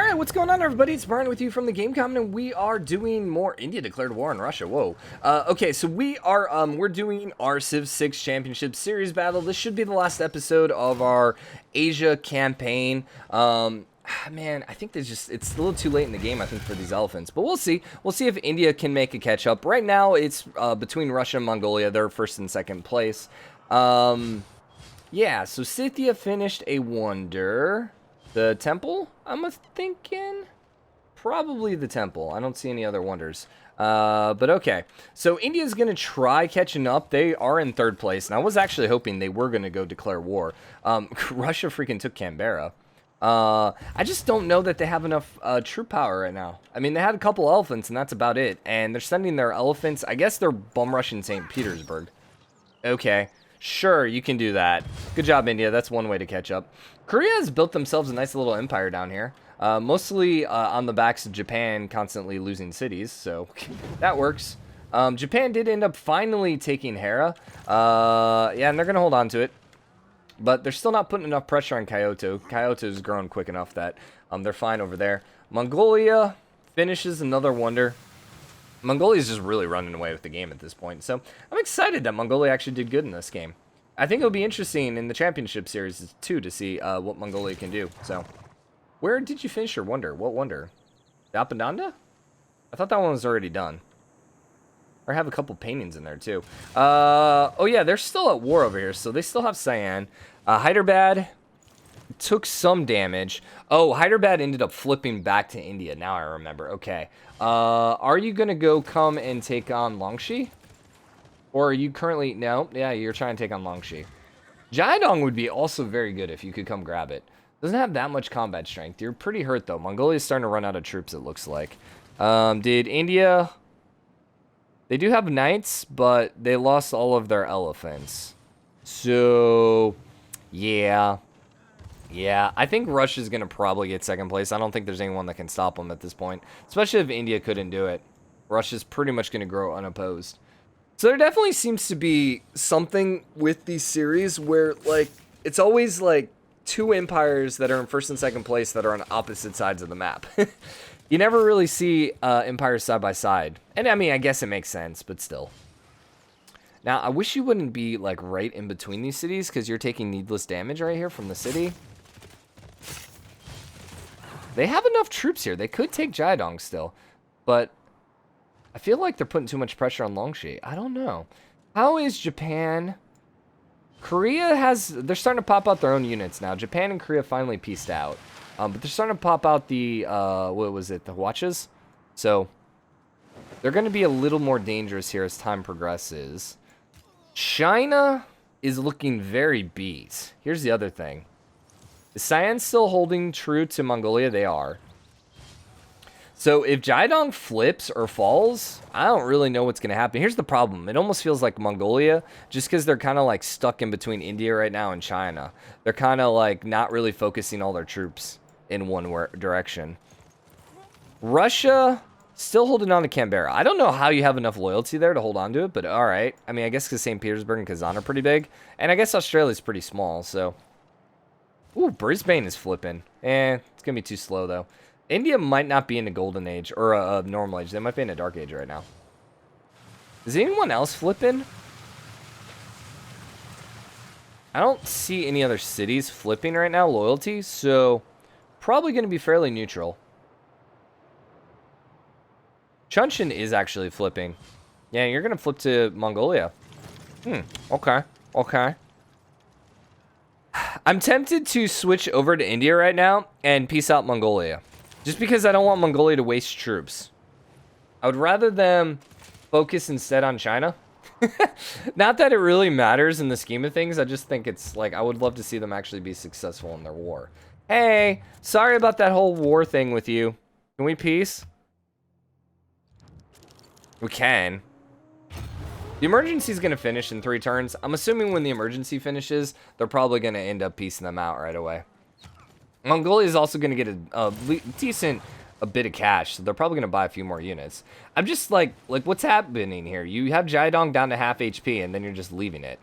Alright, what's going on, everybody? It's Brian with you from TheGameCommon, and we are doing more India declared war on Russia. Whoa. Okay, so we're doing our Civ 6 Championship Series battle. This should be the last episode of our Asia campaign. Man, I think it's a little too late in the game, I think, for these elephants. But we'll see. We'll see if India can make a catch-up. Right now, it's between Russia and Mongolia. They're first and second place. Yeah, so Scythia finished a wonder. The temple, I'm thinking? Probably the temple. I don't see any other wonders. But okay. So India's going to try catching up. They are in third place. And I was actually hoping they were going to go declare war. Russia freaking took Canberra. I just don't know that they have enough troop power right now. I mean, they had a couple elephants, and that's about it. And they're sending their elephants. I guess they're bum rushing St. Petersburg. Okay. Sure, you can do that. Good job, India. That's one way to catch up. Korea has built themselves a nice little empire down here. Mostly on the backs of Japan constantly losing cities, so that works. Japan did end up finally taking Hera. Yeah, and they're going to hold on to it. But they're still not putting enough pressure on Kyoto. Kyoto's grown quick enough that they're fine over there. Mongolia finishes another wonder. Mongolia's just really running away with the game at this point. So I'm excited that Mongolia actually did good in this game. I think it'll be interesting in the championship series too to see what Mongolia can do. So where did you finish your wonder? What wonder? Dapananda? I thought that one was already done. Or have a couple paintings in there too. Oh yeah, they're still at war over here. So they still have Cyan. Hyderabad took some damage. Oh, Hyderabad ended up flipping back to India. Now I remember. Okay. Are you going to go come and take on Longxi? Or are you currently... No. Yeah, you're trying to take on Longxi. Jiadong would be also very good if you could come grab it. Doesn't have that much combat strength. You're pretty hurt, though. Mongolia's starting to run out of troops, it looks like. Did India... They do have knights, but they lost all of their elephants. So... Yeah... Yeah, I think Russia's going to probably get second place. I don't think there's anyone that can stop them at this point. Especially if India couldn't do it. Russia's pretty much going to grow unopposed. So there definitely seems to be something with these series where, like, it's always, like, two empires that are in first and second place that are on opposite sides of the map. You never really see empires side by side. And, I mean, I guess it makes sense, but still. Now, I wish you wouldn't be, like, right in between these cities because you're taking needless damage right here from the city. They have enough troops here. They could take Jiadong still. But I feel like they're putting too much pressure on Longxi. I don't know. How is Japan? Korea has... They're starting to pop out their own units now. Japan and Korea finally pieced out. But they're starting to pop out the... what was it? The Hwachas? So they're going to be a little more dangerous here as time progresses. China is looking very beat. Here's the other thing. Is Cyan still holding true to Mongolia? They are. So if Jiadong flips or falls, I don't really know what's going to happen. Here's the problem. It almost feels like Mongolia, just because they're kind of like stuck in between India right now and China. They're kind of like not really focusing all their troops in one direction. Russia still holding on to Canberra. I don't know how you have enough loyalty there to hold on to it, but all right. I mean, I guess because St. Petersburg and Kazan are pretty big. And I guess Australia's pretty small, so... Ooh, Brisbane is flipping. It's going to be too slow, though. India might not be in a golden age or a normal age. They might be in a dark age right now. Is anyone else flipping? I don't see any other cities flipping right now, loyalty, so probably going to be fairly neutral. Chunshin is actually flipping. Yeah, you're going to flip to Mongolia. Okay. Okay. I'm tempted to switch over to India right now and peace out Mongolia. Just because I don't want Mongolia to waste troops. I would rather them focus instead on China. Not that it really matters in the scheme of things. I just think it's like, I would love to see them actually be successful in their war. Hey, sorry about that whole war thing with you. Can we peace? We can. The emergency is going to finish in 3 turns. I'm assuming when the emergency finishes, they're probably going to end up piecing them out right away. Mongolia is also going to get a bit of cash, so they're probably going to buy a few more units. I'm just like what's happening here? You have Jiadong down to half HP, and then you're just leaving it.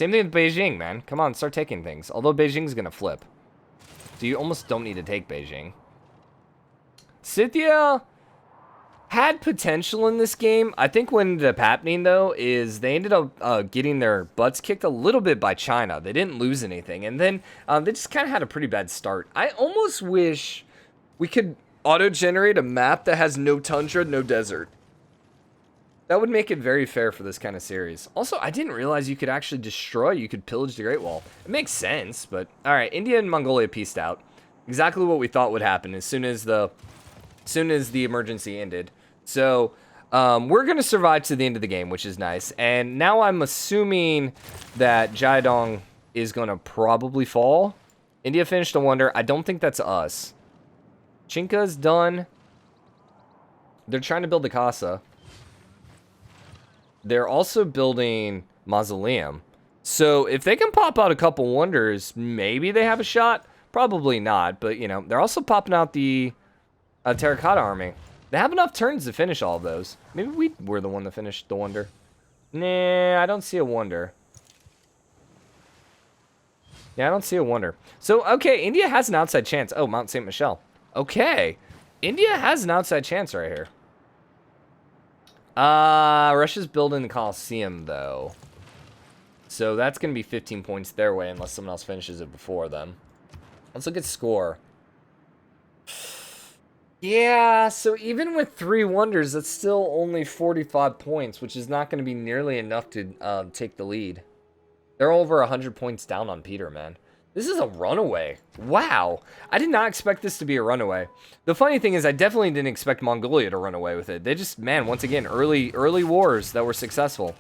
Same thing with Beijing, man. Come on, start taking things. Although Beijing's going to flip. So you almost don't need to take Beijing. Scythia had potential in this game. I think what ended up happening, though, is they ended up getting their butts kicked a little bit by China. They didn't lose anything. And then they just kind of had a pretty bad start. I almost wish we could auto-generate a map that has no tundra, no desert. That would make it very fair for this kind of series. Also, I didn't realize you could actually destroy, you could pillage the Great Wall. It makes sense, but alright, India and Mongolia peaced out. Exactly what we thought would happen as soon as the emergency ended. So, we're going to survive to the end of the game, which is nice. And now I'm assuming that Jiadong is going to probably fall. India finished a wonder. I don't think that's us. Chinka's done. They're trying to build the casa. They're also building Mausoleum. So, if they can pop out a couple wonders, maybe they have a shot. Probably not, but, you know, they're also popping out the Terracotta Army. They have enough turns to finish all of those. Maybe we were the one that finished the wonder. Nah, I don't see a wonder. Yeah, I don't see a wonder. So, okay, India has an outside chance. Oh, Mount St. Michel. Okay. India has an outside chance right here. Russia's building the Colosseum, though. So that's going to be 15 points their way unless someone else finishes it before them. Let's look at score. Yeah, so even with 3 wonders, that's still only 45 points, which is not going to be nearly enough to take the lead. They're over 100 points down on Peter, man. This is a runaway. Wow. I did not expect this to be a runaway. The funny thing is I definitely didn't expect Mongolia to run away with it. They just, man, once again, early wars that were successful.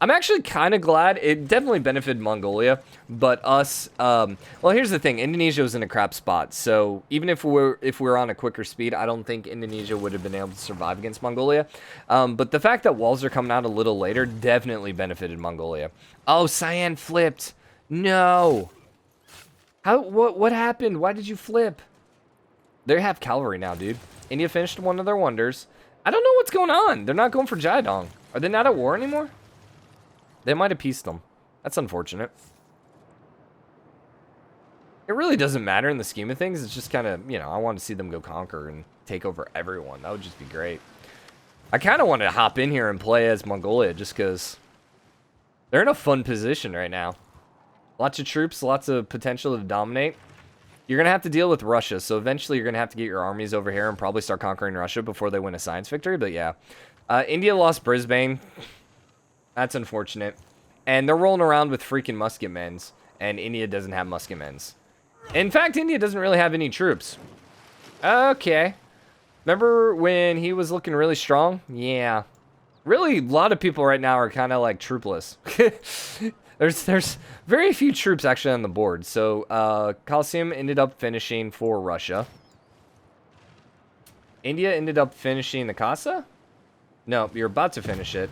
I'm actually kind of glad. It definitely benefited Mongolia, but us, well, here's the thing. Indonesia was in a crap spot, so even if we're on a quicker speed, I don't think Indonesia would have been able to survive against Mongolia. But the fact that walls are coming out a little later definitely benefited Mongolia. Oh, Cyan flipped. No. What happened? Why did you flip? They have cavalry now, dude. India finished one of their wonders. I don't know what's going on. They're not going for Jiadong. Are they not at war anymore? They might have pieced them. That's unfortunate. It really doesn't matter in the scheme of things. It's just kind of, you know, I want to see them go conquer and take over everyone. That would just be great. I kind of want to hop in here and play as Mongolia just because they're in a fun position right now. Lots of troops, lots of potential to dominate. You're going to have to deal with Russia, so eventually you're going to have to get your armies over here and probably start conquering Russia before they win a science victory, but yeah. India lost Brisbane. That's unfortunate. And they're rolling around with freaking musket men's, and India doesn't have musket men's. In fact, India doesn't really have any troops. Okay. Remember when he was looking really strong? Yeah. Really, a lot of people right now are kind of like troopless. There's very few troops actually on the board. So, Colosseum ended up finishing for Russia. India ended up finishing the Casa? No, you're about to finish it.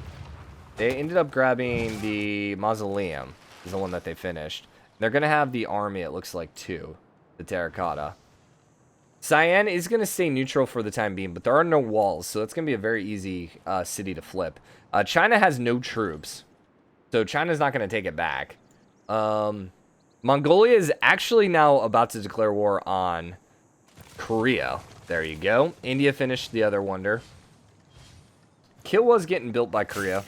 They ended up grabbing the Mausoleum, is the one that they finished. They're going to have the army, it looks like, too. The Terracotta. Cyan is going to stay neutral for the time being, but there are no walls, so it's going to be a very easy city to flip. China has no troops, so China's not going to take it back. Mongolia is actually now about to declare war on Korea. There you go. India finished the other wonder. Kilwa's getting built by Korea.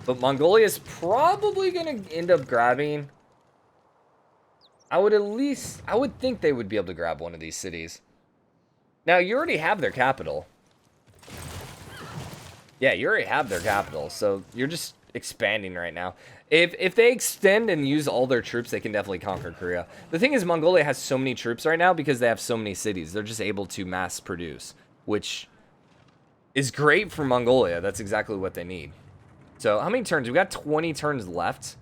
But Mongolia is probably going to end up grabbing... I would think they would be able to grab one of these cities. Now, you already have their capital. Yeah, you already have their capital, so you're just expanding right now. If they extend and use all their troops, they can definitely conquer Korea. The thing is, Mongolia has so many troops right now because they have so many cities. They're just able to mass produce, which is great for Mongolia. That's exactly what they need. So, how many turns? We've got 20 turns left.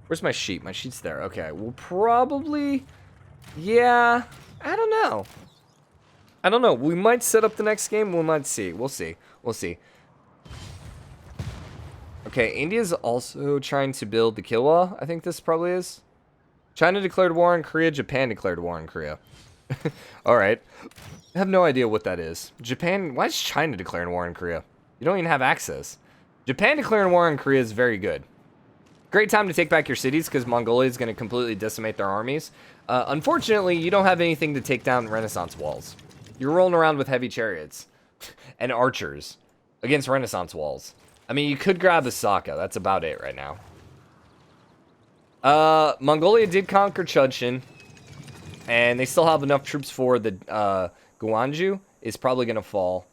Where's my sheet? My sheet's there. Okay, we'll probably... Yeah, I don't know. I don't know. We might set up the next game. We might see. We'll see. We'll see. Okay, India's also trying to build the Kilwa. I think this probably is. China declared war on Korea. Japan declared war on Korea. Alright. I have no idea what that is. Japan... Why is China declaring war on Korea? You don't even have access. Japan declaring war on Korea is very good. Great time to take back your cities because Mongolia is going to completely decimate their armies. Unfortunately, you don't have anything to take down Renaissance walls. You're rolling around with heavy chariots and archers against Renaissance walls. I mean, you could grab Osaka. That's about it right now. Mongolia did conquer Chunshin, and they still have enough troops for the Guangzhou is probably going to fall.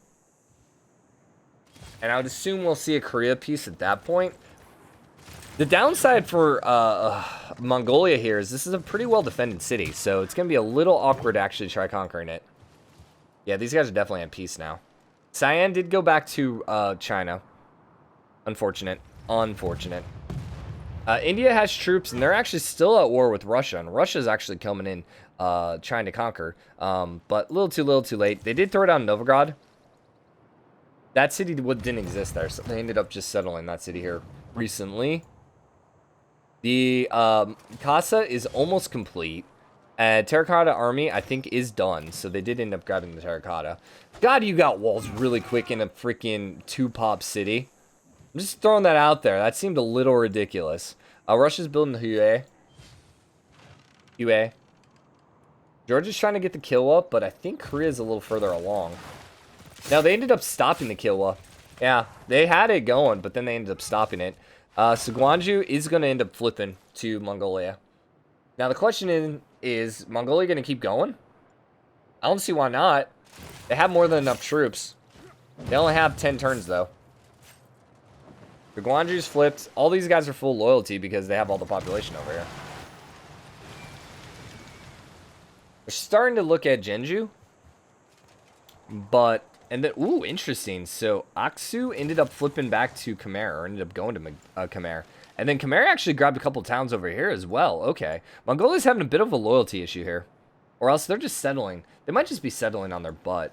And I would assume we'll see a Korea peace at that point. The downside for Mongolia here is this is a pretty well-defended city, so it's going to be a little awkward to actually try conquering it. Yeah, these guys are definitely at peace now. Siam did go back to China. Unfortunate. Unfortunate. India has troops, and they're actually still at war with Russia, and Russia's actually coming in trying to conquer. But little too late. They did throw down Novgorod. That city didn't exist there, so they ended up just settling that city here recently. The Casa is almost complete. Terracotta Army, I think, is done, so they did end up grabbing the Terracotta. God, you got walls really quick in a freaking 2-pop city. I'm just throwing that out there. That seemed a little ridiculous. Russia's building the Hue. Georgia's trying to get the Kilwa, but I think Korea's a little further along. Now, they ended up stopping the Kilwa. Yeah, they had it going, but then they ended up stopping it. So Guangzhou is going to end up flipping to Mongolia. Now, the question is Mongolia going to keep going? I don't see why not. They have more than enough troops. They only have 10 turns, though. The Guangzhou's flipped. All these guys are full loyalty because they have all the population over here. We're starting to look at Jeonju. But, and then, ooh, interesting. So, Aksu ended up flipping back to Khmer, or ended up going to Khmer. And then Khmer actually grabbed a couple towns over here as well. Okay. Mongolia's having a bit of a loyalty issue here. Or else they're just settling. They might just be settling on their butt.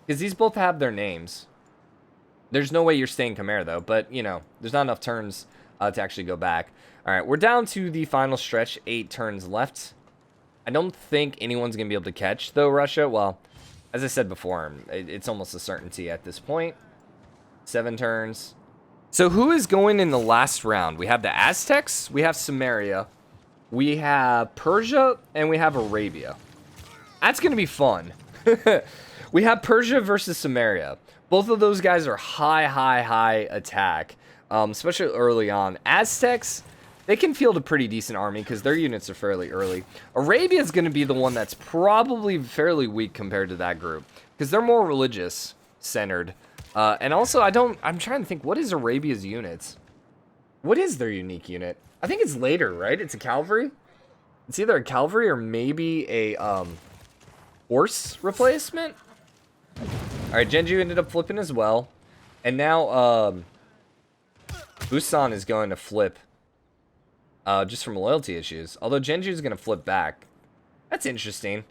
Because these both have their names. There's no way you're staying Khmer, though. But, you know, there's not enough turns to actually go back. All right, we're down to the final stretch. 8 turns left. I don't think anyone's going to be able to catch, though, Russia. Well, as I said before, it's almost a certainty at this point. 7 turns. So who is going in the last round? We have the Aztecs. We have Samaria. We have Persia. And we have Arabia. That's going to be fun. We have Persia versus Samaria. Both of those guys are high attack, especially early on. Aztecs, they can field a pretty decent army because their units are fairly early. Arabia is going to be the one that's probably fairly weak compared to that group because they're more religious centered. And also, I'm trying to think, what is Arabia's units? What is their unique unit? I think it's later, right? It's a cavalry? It's either a cavalry or maybe a horse replacement? Alright, Jeonju ended up flipping as well. And now, Busan is going to flip. Just from loyalty issues. Although Jeonju is going to flip back. That's interesting.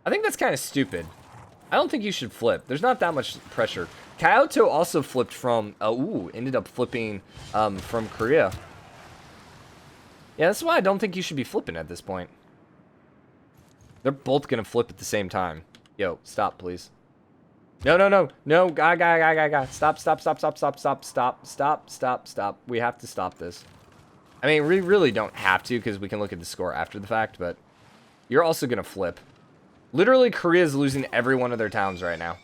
I think that's kind of stupid. I don't think you should flip. There's not that much pressure. Kyoto also flipped from... ended up flipping from Korea. Yeah, that's why I don't think you should be flipping at this point. They're both going to flip at the same time. Yo, stop, please. No. Guy. Stop. We have to stop this. I mean, we really don't have to because we can look at the score after the fact, but you're also going to flip. Literally, Korea's losing every one of their towns right now.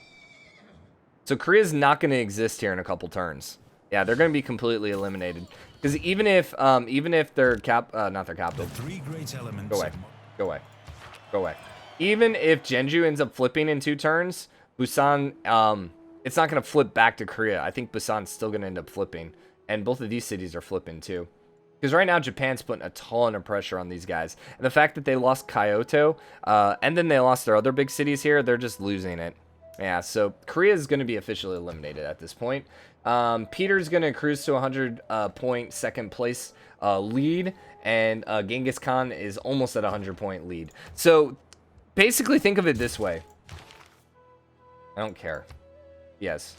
So Korea's not going to exist here in a couple turns. Yeah, they're going to be completely eliminated. Because even if they're not their capital. Go away. Even if Jeonju ends up flipping in 2 turns, Busan, it's not going to flip back to Korea. I think Busan's still going to end up flipping. And both of these cities are flipping too. Because right now, Japan's putting a ton of pressure on these guys. And the fact that they lost Kyoto, and then they lost their other big cities here, they're just losing it. Yeah, so Korea is going to be officially eliminated at this point. Peter's going to cruise to 100-point second place lead. And Genghis Khan is almost at a 100-point lead. So basically think of it this way. I don't care. Yes.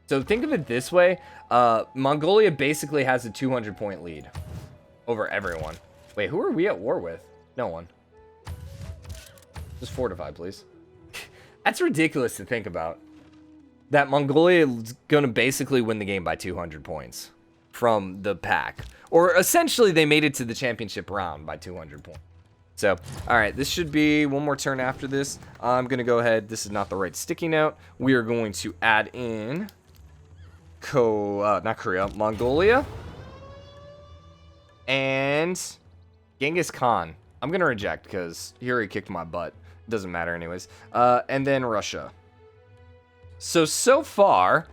So think of it this way. Mongolia basically has a 200-point lead over everyone. Wait, who are we at war with? No one. Just fortify, please. That's ridiculous to think about. That Mongolia is going to basically win the game by 200 points from the pack. Or essentially, they made it to the championship round by 200 points. So, all right, this should be one more turn after this. I'm going to go ahead. This is not the right sticky note. We are going to add in not Korea, Mongolia. And Genghis Khan. I'm going to reject because he already kicked my butt. Doesn't matter anyways. And then Russia. So far,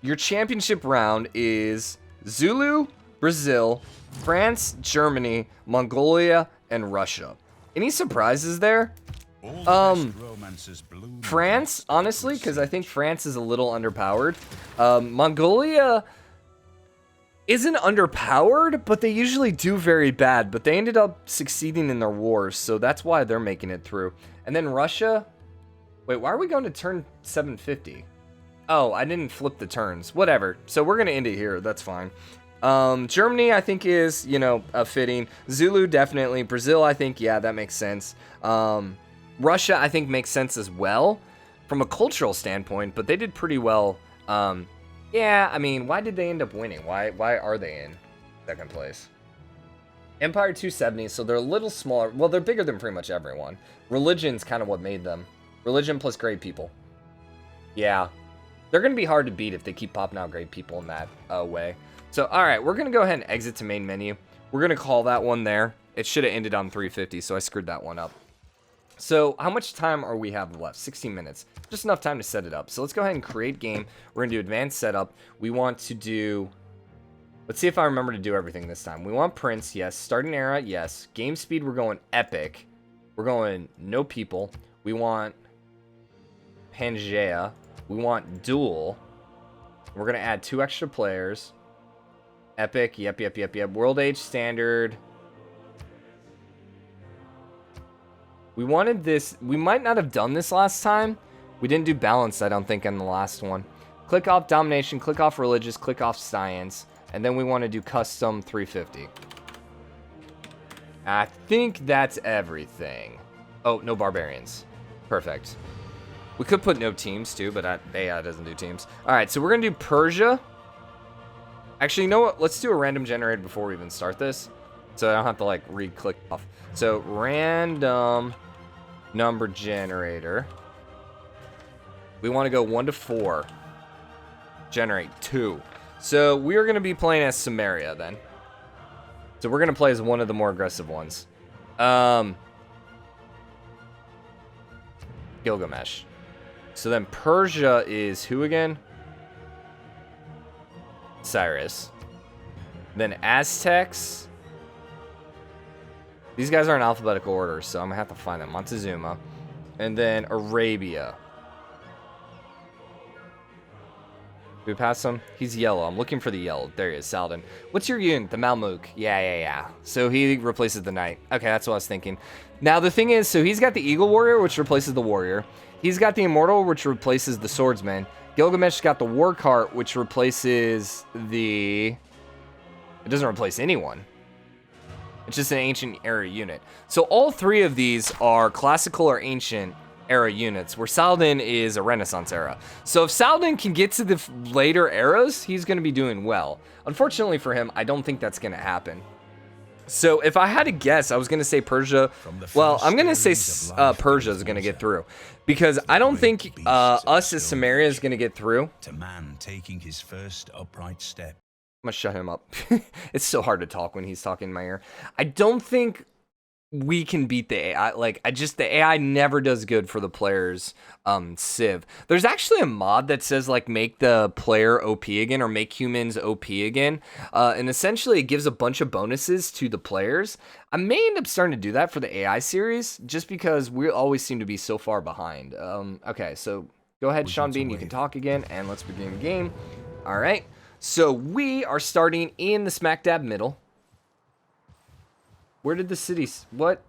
your championship round is Zulu, Brazil, France, Germany, Mongolia, and Russia. Any surprises there? France, honestly, because I think France is a little underpowered. Mongolia isn't underpowered, but they usually do very bad. But they ended up succeeding in their wars, so that's why they're making it through. And then Russia... Wait, why are we going to turn 750? Oh, I didn't flip the turns. Whatever. So we're going to end it here. That's fine. Germany, I think, is, you know, fitting. Zulu, definitely. Brazil, I think, yeah, that makes sense. Russia, I think, makes sense as well from a cultural standpoint, but they did pretty well. Yeah, I mean, why did they end up winning? Why are they in second place? Empire 270, so they're a little smaller. Well, they're bigger than pretty much everyone. Religion's kind of what made them. Religion plus great people. Yeah. They're going to be hard to beat if they keep popping out great people in that way. So, all right, we're going to go ahead and exit to main menu. We're going to call that one there. It should have ended on 350, so I screwed that one up. So, how much time are we have left? 16 minutes. Just enough time to set it up. So, let's go ahead and create game. We're going to do advanced setup. We want to do... Let's see if I remember to do everything this time. We want Prince, yes. Starting era, yes. Game speed, we're going epic. We're going no people. We want Pangea. We want duel. We're going to add 2 extra players. Epic, yep. World age standard. We wanted this. We might not have done this last time. We didn't do balanced, I don't think, on the last one. Click off domination, click off religious, click off science. And then we want to do custom 350. I think that's everything. Oh, no barbarians. Perfect. We could put no teams too, but AI doesn't do teams. All right, so we're going to do Persia. Actually, you know what? Let's do a random generator before we even start this. So I don't have to, like, re-click off. So, random number generator. We want to go 1 to 4. Generate 2. So, we are going to be playing as Samaria, then. So, we're going to play as one of the more aggressive ones. Gilgamesh. So, then Persia is who again? Cyrus. Then Aztecs. These guys are in alphabetical order, so I'm going to have to find them. Montezuma. And then Arabia. Did we pass him? He's yellow. I'm looking for the yellow. There he is, Saladin. What's your unit? The Malmuk. Yeah. So he replaces the knight. Okay, that's what I was thinking. Now, the thing is, so he's got the Eagle Warrior, which replaces the Warrior. He's got the Immortal, which replaces the Swordsman. Gilgamesh got the War Cart, which replaces the... It doesn't replace anyone. It's just an ancient era unit. So all 3 of these are classical or ancient era units, where Saladin is a Renaissance era. So if Saladin can get to the later eras, he's going to be doing well. Unfortunately for him, I don't think that's going to happen. So if I had to guess, I was going to say Persia. Well, I'm going to say Persia is going to get through. Because I don't think us as Samaria is going to get through. To man taking his first upright step. I'm going to shut him up. It's so hard to talk when he's talking in my ear. I don't think we can beat the AI. Like, the AI never does good for the player's Civ. There's actually a mod that says, like, make the player OP again, or make humans OP again. And essentially it gives a bunch of bonuses to the players. I may end up starting to do that for the AI series, just because we always seem to be so far behind. Okay, so go ahead, Sean Bean, you can talk again, and let's begin the game. All right. So we are starting in the smack dab middle. Where did the cities... What?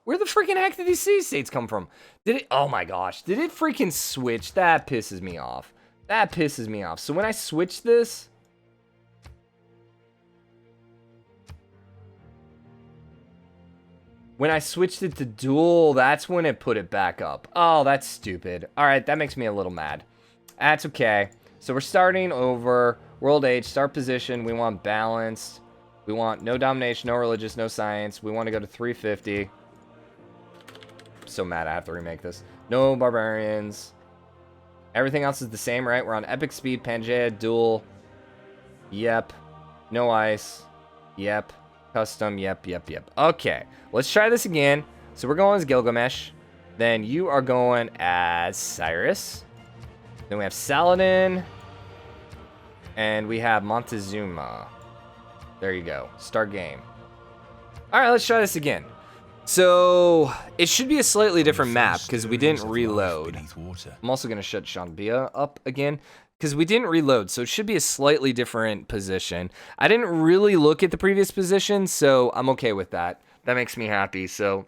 Where the freaking heck did these city-states come from? Did it... Oh my gosh. Did it freaking switch? That pisses me off. That pisses me off. So when I switch this... When I switched it to dual, that's when it put it back up. Oh, that's stupid. Alright, that makes me a little mad. That's okay. So we're starting over. World age, start position. We want balanced. We want no domination, no religious, no science. We want to go to 350. I'm so mad I have to remake this. No barbarians. Everything else is the same, right? We're on epic speed, Pangea, duel. Yep. No ice. Yep. Custom. Yep. Okay. Let's try this again. So we're going as Gilgamesh. Then you are going as Cyrus. Then we have Saladin. And we have Montezuma. There you go. Start game. All right, let's try this again. So it should be a slightly different map because we didn't reload. I'm also going to shut Shanbia up again because we didn't reload. So it should be a slightly different position. I didn't really look at the previous position, so I'm okay with that. That makes me happy. So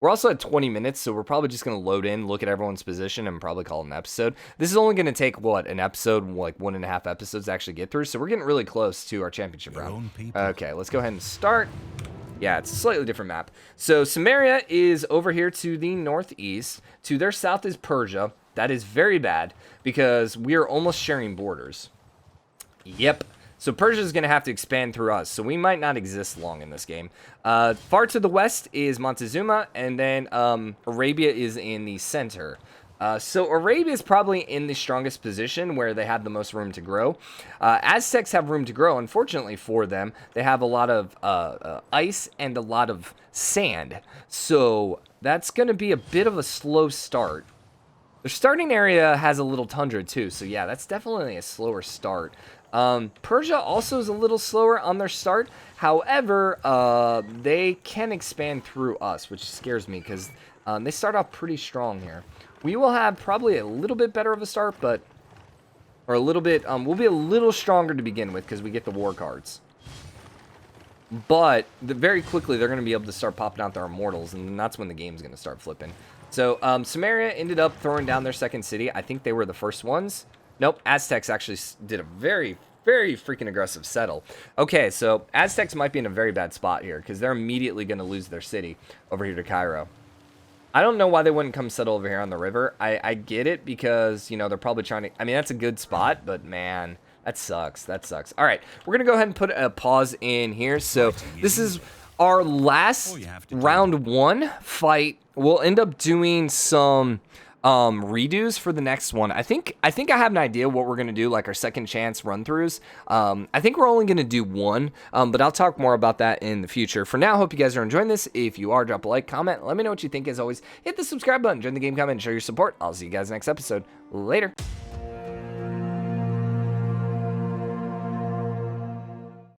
we're also at 20 minutes, so we're probably just going to load in, look at everyone's position, and probably call it an episode. This is only going to take, what, an episode, like 1.5 episodes to actually get through, so we're getting really close to our championship round. Okay, let's go ahead and start. Yeah, it's a slightly different map. So Samaria is over here to the northeast. To their south is Persia. That is very bad, because we are almost sharing borders. Yep. So Persia is going to have to expand through us, so we might not exist long in this game. Far to the west is Montezuma, and then Arabia is in the center. So Arabia is probably in the strongest position where they have the most room to grow. Aztecs have room to grow. Unfortunately for them, they have a lot of ice and a lot of sand. So that's going to be a bit of a slow start. Their starting area has a little tundra too, so yeah, that's definitely a slower start. Persia also is a little slower on their start. However, they can expand through us, which scares me because they start off pretty strong here. We will have probably a little bit better of a start, but we'll be a little stronger to begin with because we get the war cards. But very quickly they're going to be able to start popping out their immortals, and that's when the game's going to start flipping. So Samaria ended up throwing down their second city. I think they were the first ones. Nope, Aztecs actually did a very, very freaking aggressive settle. Okay, so Aztecs might be in a very bad spot here because they're immediately going to lose their city over here to Cairo. I don't know why they wouldn't come settle over here on the river. I get it because, you know, they're probably trying to... I mean, that's a good spot, but man, that sucks. That sucks. All right, we're going to go ahead and put a pause in here. So this is our last round one fight. We'll end up doing some... redos for the next one. I think I have an idea what we're gonna do, like our second chance run-throughs. I think we're only gonna do one, but I'll talk more about that in the future. For now, hope you guys are enjoying this. If you are, drop a like, comment, let me know what you think. As always, hit the subscribe button, join the game comment, and show your support. I'll see you guys next episode. Later.